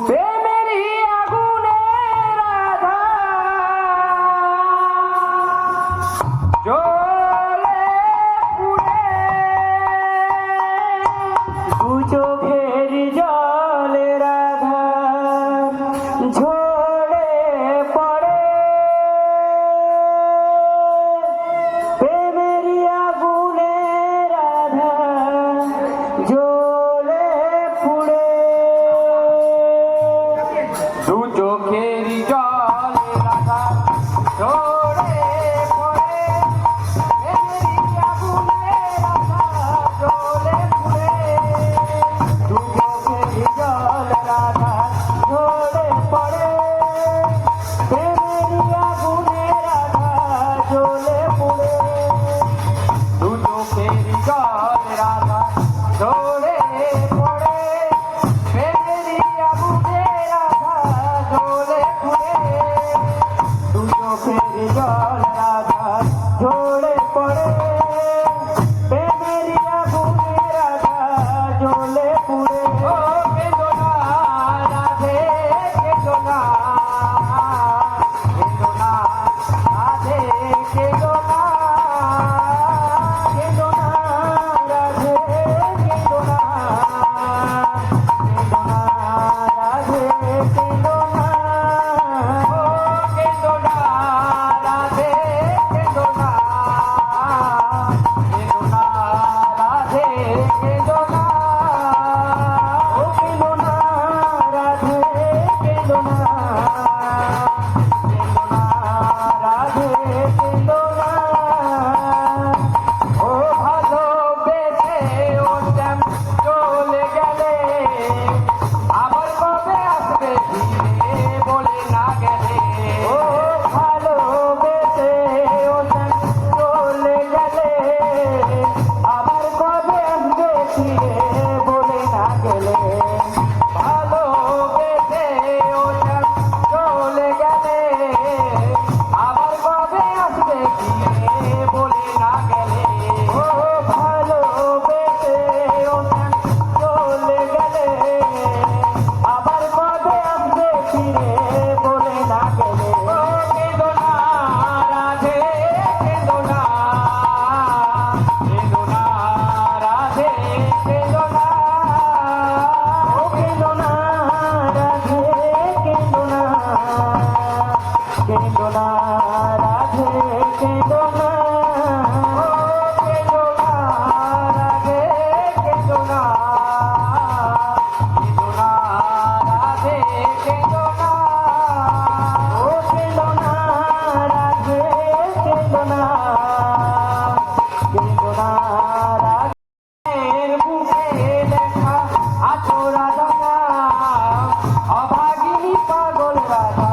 প্রেমেরই আগুনে রাধা জ্বলে পুড়ে দু চোখের জলে রাধা ঝরে পড়ে প্রেমেরই আগুনে রাধা জ্বলে পুড়ে দু চোখের জলে রাধা ঝরে পড়ে প্রেমেরই আগুনে রাধা জ্বলে পুড়ে দু চোখের জল রাধা ঝরে পড়ে প্রেমেরই আগুনে রাধা জ্বলে পুড়ে দু চোখের জল রাধা ঝরে পড়ে প্রেমেরই আগুনে রাধা জ্বলে পুড়ে দু চোখের জল রাধা ঝরে পড়ে প্রেমেরই আগুনে রাধা জ্বলে পুড়ে ও কেঁদো না রাধে কেঁদো না রাধে কেঁদো না কেঁদো না রাধে কেঁদো না কেঁদো না রাধে কেঁদো না ও কেঁদো না রাধে কেঁদো না কেঁদো না রাধে কেঁদো না ও কেঁদো না রাধে কেঁদো না কেঁদো না রাধে কেঁদো না ও ভালোবেসে ও শ্যাম চলে গেলে আবার কবে আসবে ফিরে বলে না গেলে ও ভালোবেসে ও শ্যাম চলে গেলে আবার কবে আসবে ফিরে বলে না গেলে ভালোবেসে ও শ্যাম চলে গেলে আবার কবে আসবে ফিরে বলে না গেলে ও ভালোবেসে ও শ্যাম চলে গেলে আবার কবে আসবে ফিরে বলে না গেলে ও কেঁদো না রাধে কেঁদো না কেঁদো না রাধে কেঁদো না ও কেঁদো না রাধে কেঁদো না কেঁদো না রাধে কেঁদো না ও কেঁদো না রাধে কেঁদো না কেঁদো না রাধে কেঁদো না ও কেঁদো না রাধে কেঁদো না কেঁদো না রাধের বুকে লেখা আছো রাধা নাম অভাগিনী পাগল রাধা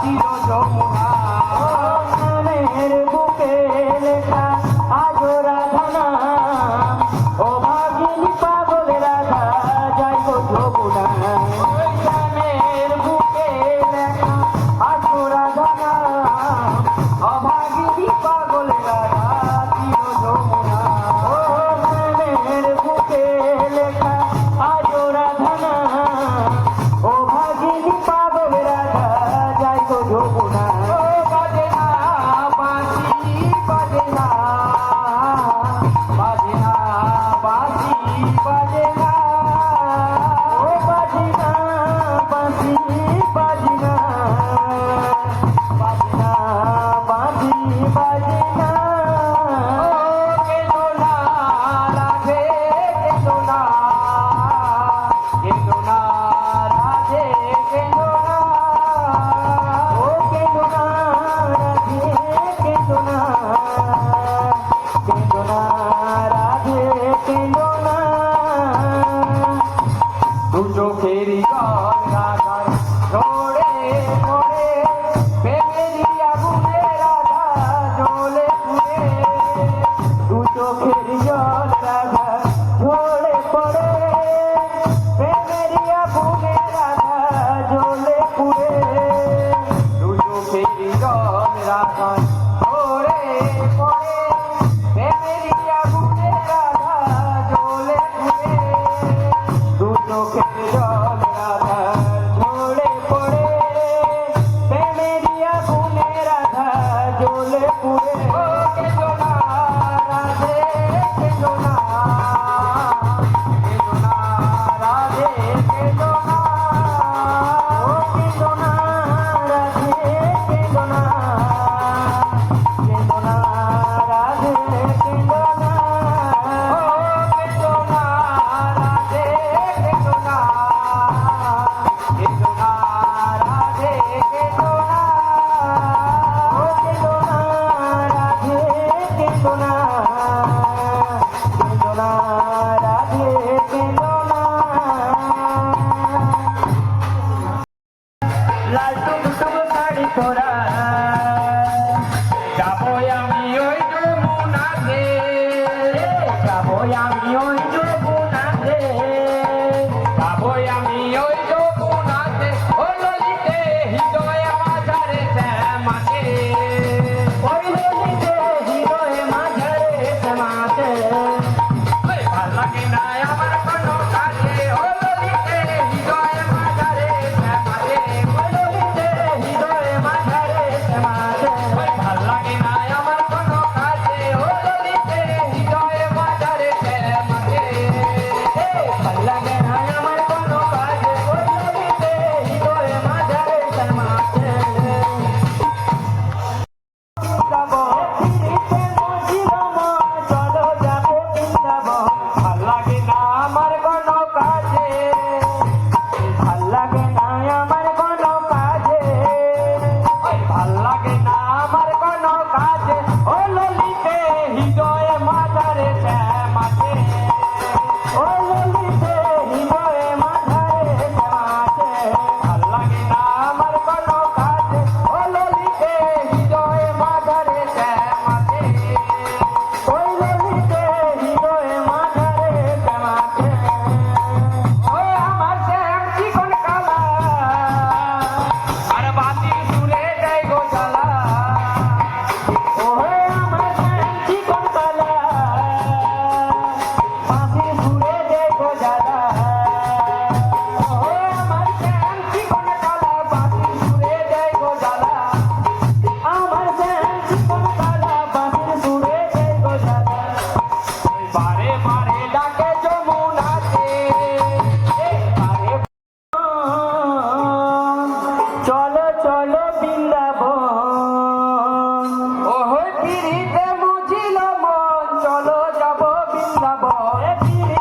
চির যমুনা নামের বুকে লেখা আছো রাধা নাম অভাগিনী পাগল রাধা যাই গো যমুনা নামের বুকে লেখা আছো রাধা নাম অভাগিনী পাগল রাধা চির যমুনা ও বৃন্দাবন এ ফিরে